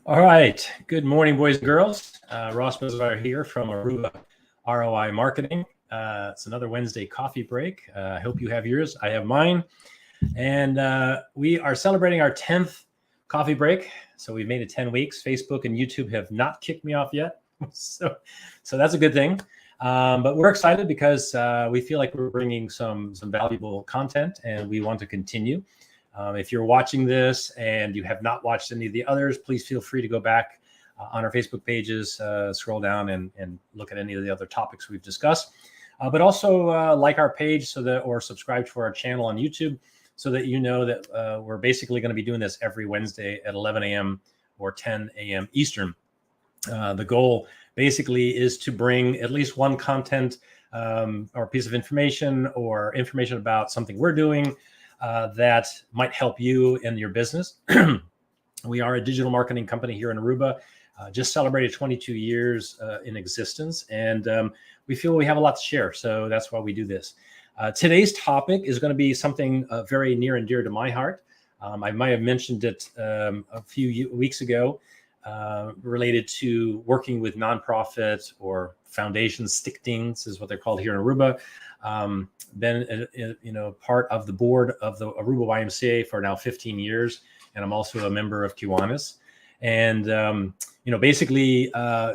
All right. Good morning, boys and girls. Ross Bezar here from Aruba ROI Marketing. It's another Wednesday coffee break. I hope you have yours. I have mine. And we are celebrating our 10th coffee break. So we've made it 10 weeks. Facebook and YouTube have not kicked me off yet. So that's a good thing. But we're excited because we feel like we're bringing some valuable content and we want to continue. If you're watching this and you have not watched any of the others, please feel free to go back on our Facebook pages, scroll down and look at any of the other topics we've discussed. But also like our page or subscribe to our channel on YouTube so that you know that we're basically going to be doing this every Wednesday at 11 a.m. or 10 a.m. Eastern. The goal basically is to bring at least one content or piece of information or information about something we're doing that might help you in your business. We are a digital marketing company here in Aruba, just celebrated 22 years in existence, and we feel we have a lot to share. So that's why we do this. Today's topic is going to be something very near and dear to my heart. I might have mentioned it a few weeks ago, related to working with nonprofits or foundations. Stichtings is what they're called here in Aruba. Been part of the board of the Aruba YMCA for now 15 years, and I'm also a member of Kiwanis. And basically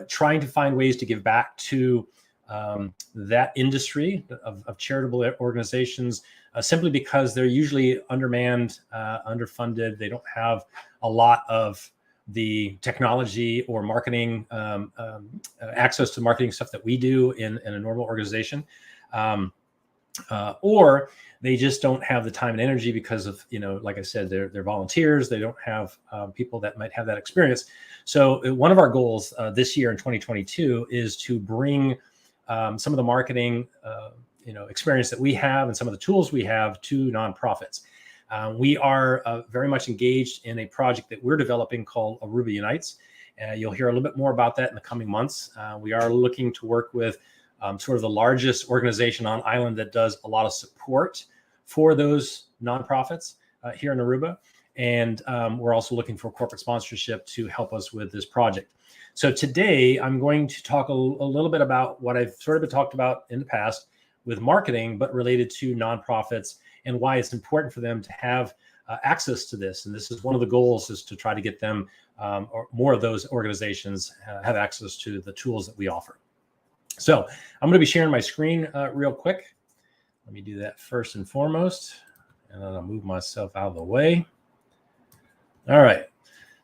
trying to find ways to give back to that industry of charitable organizations, simply because they're usually undermanned, underfunded. They don't have a lot of the technology or marketing access to marketing stuff that we do in a normal organization. Or they just don't have the time and energy because of, like I said, they're volunteers. They don't have people that might have that experience. So one of our goals this year in 2022 is to bring some of the marketing, experience that we have and some of the tools we have to nonprofits. We are very much engaged in a project that we're developing called Aruba Unites. You'll hear a little bit more about that in the coming months. We are looking to work with sort of the largest organization on island that does a lot of support for those nonprofits here in Aruba. And we're also looking for corporate sponsorship to help us with this project. So today I'm going to talk a little bit about what I've sort of talked about in the past with marketing, but related to nonprofits and why it's important for them to have access to this. And this is one of the goals, is to try to get them or more of those organizations have access to the tools that we offer. So I'm going to be sharing my screen real quick. Let me do that first and foremost, and then I'll move myself out of the way. All right.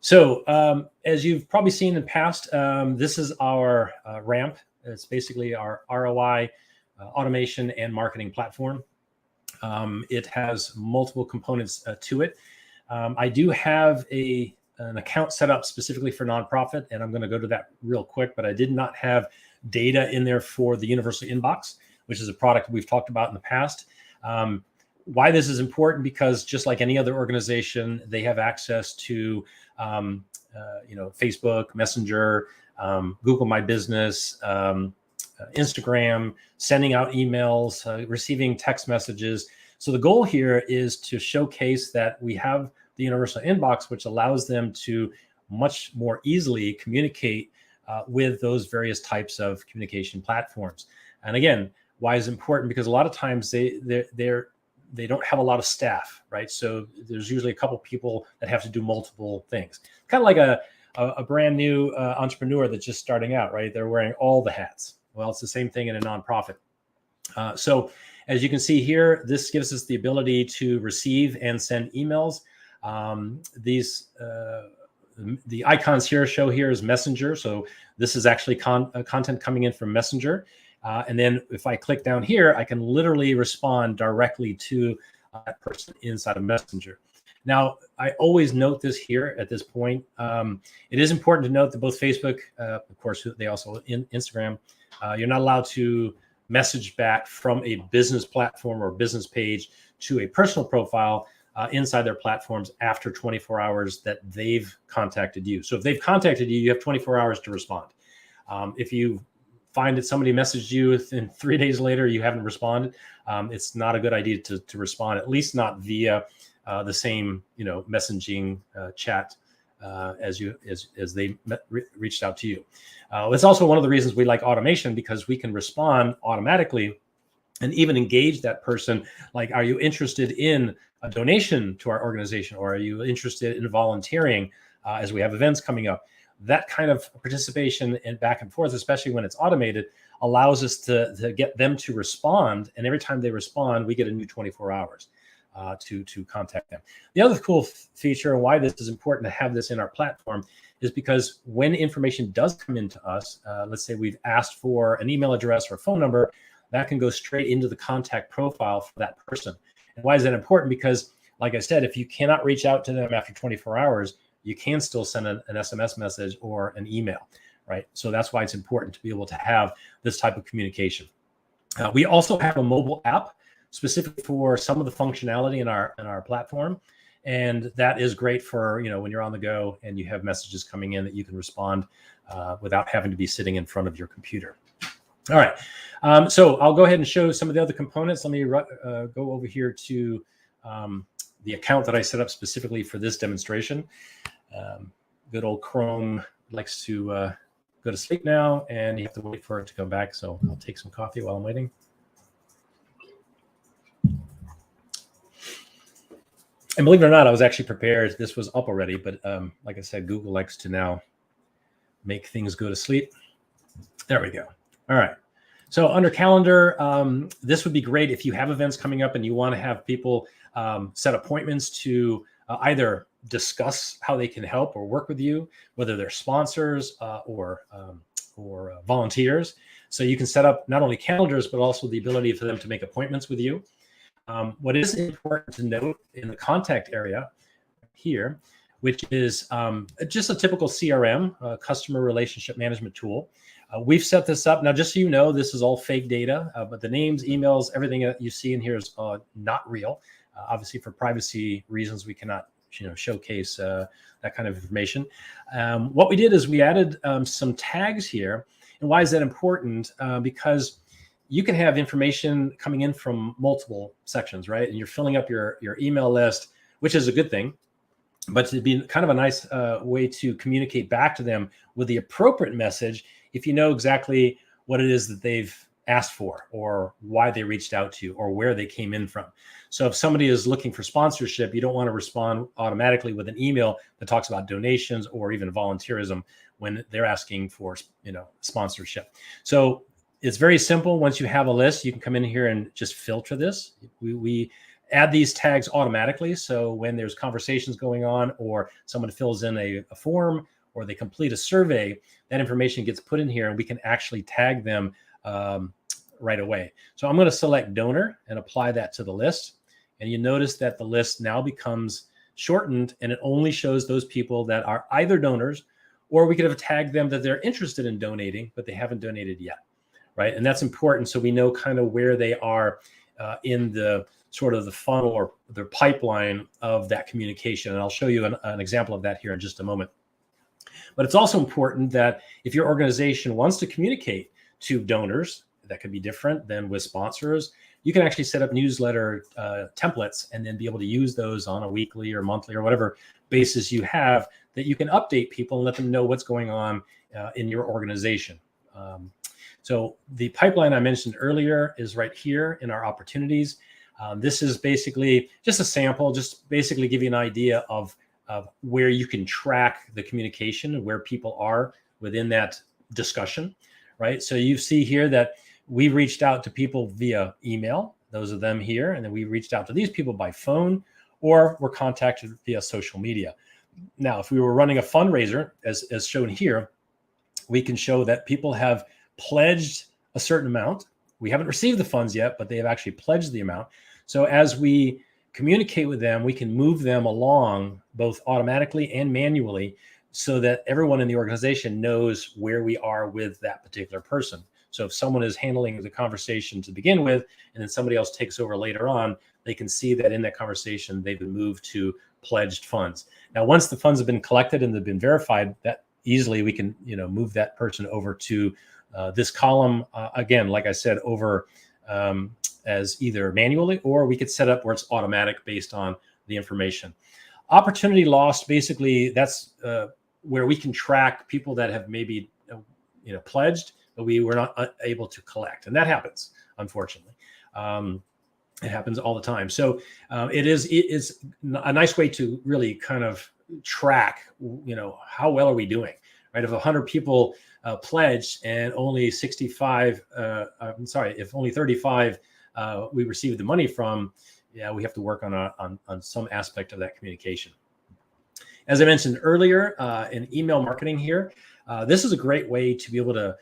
So as you've probably seen in the past, this is our ramp. It's basically our ROI automation and marketing platform. It has multiple components to it. I do have an account set up specifically for nonprofit, and I'm going to go to that real quick, but I did not have data in there for the Universal Inbox, which is a product we've talked about in the past. Why this is important, because just like any other organization, they have access to Facebook, Messenger, Google My Business, Instagram, sending out emails, receiving text messages. So the goal here is to showcase that we have the Universal Inbox, which allows them to much more easily communicate with those various types of communication platforms. And again, why is it important? Because a lot of times they don't have a lot of staff, right? So there's usually a couple people that have to do multiple things. Kind of like a brand new entrepreneur that's just starting out, right? They're wearing all the hats. Well, it's the same thing in a nonprofit. So as you can see here, this gives us the ability to receive and send emails. The icons here show here is Messenger. So this is actually content coming in from Messenger. And then if I click down here, I can literally respond directly to that person inside of Messenger. Now, I always note this here at this point. It is important to note that both Facebook, of course, they also Instagram, you're not allowed to message back from a business platform or business page to a personal profile inside their platforms after 24 hours that they've contacted you. So if they've contacted you, you have 24 hours to respond. If you find that somebody messaged you and 3 days later you haven't responded, it's not a good idea to respond, at least not via the same messaging chat as they reached out to you. It's also one of the reasons we like automation, because we can respond automatically and even engage that person. Like, are you interested in a donation to our organization, or are you interested in volunteering as we have events coming up? That kind of participation and back and forth, especially when it's automated, allows us to get them to respond. And every time they respond, we get a new 24 hours to contact them. The other cool feature, and why this is important to have this in our platform, is because when information does come into us, let's say we've asked for an email address or a phone number, that can go straight into the contact profile for that person. And why is that important? Because, like I said, if you cannot reach out to them after 24 hours, you can still send an SMS message or an email, right? So that's why it's important to be able to have this type of communication. We also have a mobile app specifically for some of the functionality in our platform. And that is great for, when you're on the go and you have messages coming in that you can respond without having to be sitting in front of your computer. All right. So I'll go ahead and show some of the other components. Let me go over here to the account that I set up specifically for this demonstration. Good old Chrome likes to go to sleep now, and you have to wait for it to come back. So I'll take some coffee while I'm waiting. And believe it or not, I was actually prepared. This was up already, but like I said, Google likes to now make things go to sleep. There we go. All right. So under calendar, this would be great if you have events coming up and you want to have people set appointments to either discuss how they can help or work with you, whether they're sponsors or volunteers. So you can set up not only calendars, but also the ability for them to make appointments with you. What is important to note in the contact area here, which is just a typical CRM, customer relationship management tool. We've set this up. Now, just so you know, this is all fake data, but the names, emails, everything that you see in here is not real. Obviously, for privacy reasons, we cannot showcase that kind of information. What we did is we added some tags here. And why is that important? Because you can have information coming in from multiple sections, right? And you're filling up your email list, which is a good thing. But it'd be kind of a nice way to communicate back to them with the appropriate message if you know exactly what it is that they've asked for, or why they reached out to you, or where they came in from. So if somebody is looking for sponsorship, you don't want to respond automatically with an email that talks about donations or even volunteerism when they're asking for sponsorship. So it's very simple. Once you have a list, you can come in here and just filter this. We add these tags automatically. So when there's conversations going on, or someone fills in a form, or they complete a survey, that information gets put in here and we can actually tag them right away. So I'm going to select donor and apply that to the list. And you notice that the list now becomes shortened, and it only shows those people that are either donors, or we could have tagged them that they're interested in donating, but they haven't donated yet, right? And that's important, so we know kind of where they are in the sort of the funnel or the pipeline of that communication. And I'll show you an example of that here in just a moment. But it's also important that if your organization wants to communicate to donors, that could be different than with sponsors, you can actually set up newsletter templates and then be able to use those on a weekly or monthly or whatever basis you have, that you can update people and let them know what's going on in your organization. So the pipeline I mentioned earlier is right here in our opportunities. This is basically just a sample, just basically give you an idea of where you can track the communication and where people are within that discussion, right? So you see here that we reached out to people via email, those of them here, and then we reached out to these people by phone, or were contacted via social media. Now, if we were running a fundraiser, as shown here, we can show that people have pledged a certain amount. We haven't received the funds yet, but they have actually pledged the amount. So as we communicate with them, we can move them along both automatically and manually, so that everyone in the organization knows where we are with that particular person. So if someone is handling the conversation to begin with, and then somebody else takes over later on, they can see that in that conversation, they've been moved to pledged funds. Now, once the funds have been collected and they've been verified, that easily we can, move that person over to this column. Again, like I said, over as either manually, or we could set up where it's automatic based on the information. Opportunity lost, basically, that's where we can track people that have maybe pledged, but we were not able to collect, and that happens, unfortunately. It happens all the time. So it is a nice way to really kind of track, how well are we doing, right? If 100 people pledged and only 65, if only 35 we received the money from, we have to work on some aspect of that communication. As I mentioned earlier, in email marketing here, this is a great way to be able to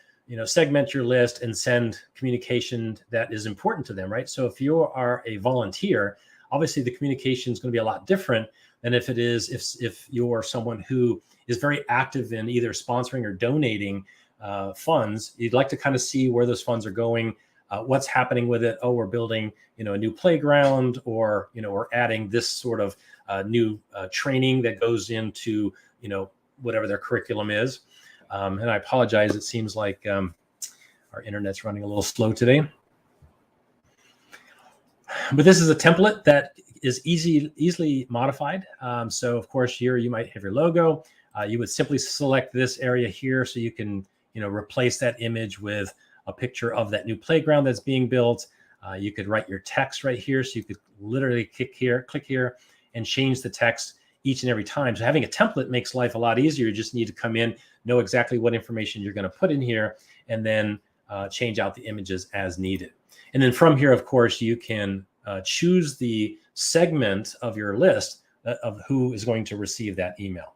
segment your list and send communication that is important to them, right? So if you are a volunteer, obviously the communication is going to be a lot different than if it is if you're someone who is very active in either sponsoring or donating funds. You'd like to kind of see where those funds are going, what's happening with it. Oh, we're building a new playground, or we're adding this sort of new training that goes into whatever their curriculum is. And I apologize. It seems like our internet's running a little slow today. But this is a template that is easily modified. So of course here you might have your logo. You would simply select this area here so you can replace that image with a picture of that new playground that's being built. You could write your text right here. So you could literally click here and change the text each and every time. So having a template makes life a lot easier. You just need to come in, know exactly what information you're going to put in here, and then change out the images as needed. And then from here, of course, you can choose the segment of your list of who is going to receive that email.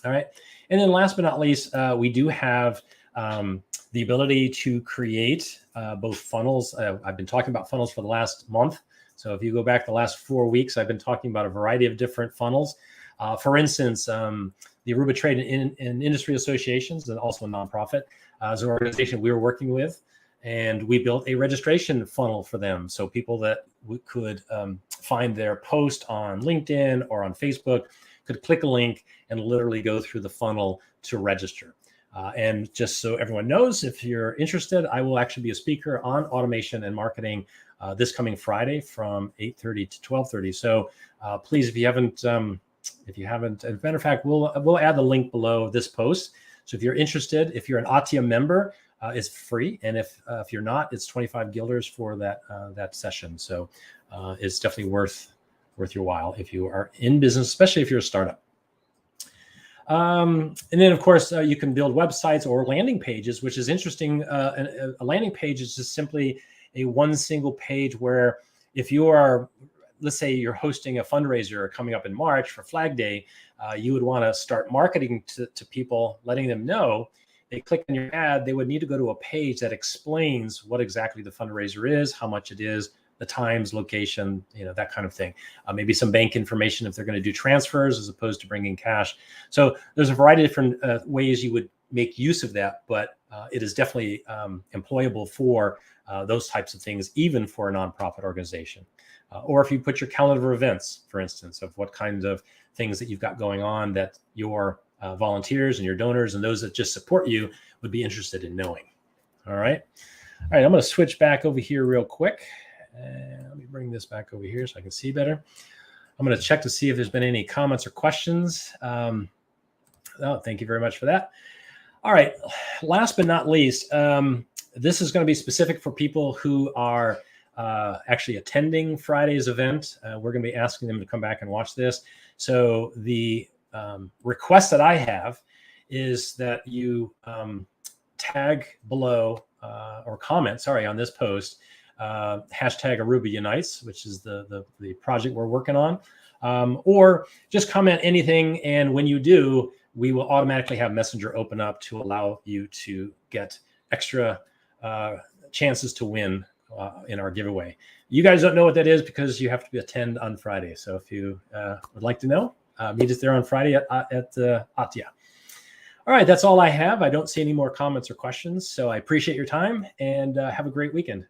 All right. And then last but not least, we do have the ability to create both funnels. I've been talking about funnels for the last month. So if you go back the last 4 weeks, I've been talking about a variety of different funnels. For instance, the Aruba Trade and Industry Associations, and also a nonprofit, is an organization we were working with, and we built a registration funnel for them. So people that could find their post on LinkedIn or on Facebook could click a link and literally go through the funnel to register. And just so everyone knows, if you're interested, I will actually be a speaker on automation and marketing this coming Friday from 8:30 to 12:30. So please, if you haven't, as a matter of fact, we'll add the link below this post. So if you're interested, if you're an ATIA member, it's free, and if you're not, it's 25 guilders for that session. So it's definitely worth your while if you are in business, especially if you're a startup. And then, of course, you can build websites or landing pages, which is interesting. A landing page is just simply one single page where if you are, let's say you're hosting a fundraiser coming up in March for Flag Day, you would want to start marketing to people, letting them know. They click on your ad, they would need to go to a page that explains what exactly the fundraiser is, how much it is, the times, location, that kind of thing. Maybe some bank information if they're going to do transfers as opposed to bringing cash. So there's a variety of different ways you would make use of that, but it is definitely employable for those types of things, even for a nonprofit organization. Or if you put your calendar of events, for instance, of what kinds of things that you've got going on that your volunteers and your donors and those that just support you would be interested in knowing. All right. I'm going to switch back over here real quick. And let me bring this back over here so I can see better. I'm going to check to see if there's been any comments or questions. Thank you very much for that. All right. Last but not least, this is going to be specific for people who are actually attending Friday's event. We're going to be asking them to come back and watch this. So the request that I have is that you tag below or comment, on this post, hashtag Aruba Unites, which is the project we're working on, or just comment anything. And when you do, we will automatically have Messenger open up to allow you to get extra chances to win in our giveaway. You guys don't know what that is because you have to attend on Friday. So if you would like to know, meet us there on Friday at ATIA. All right, that's all I have. I don't see any more comments or questions. So I appreciate your time and have a great weekend.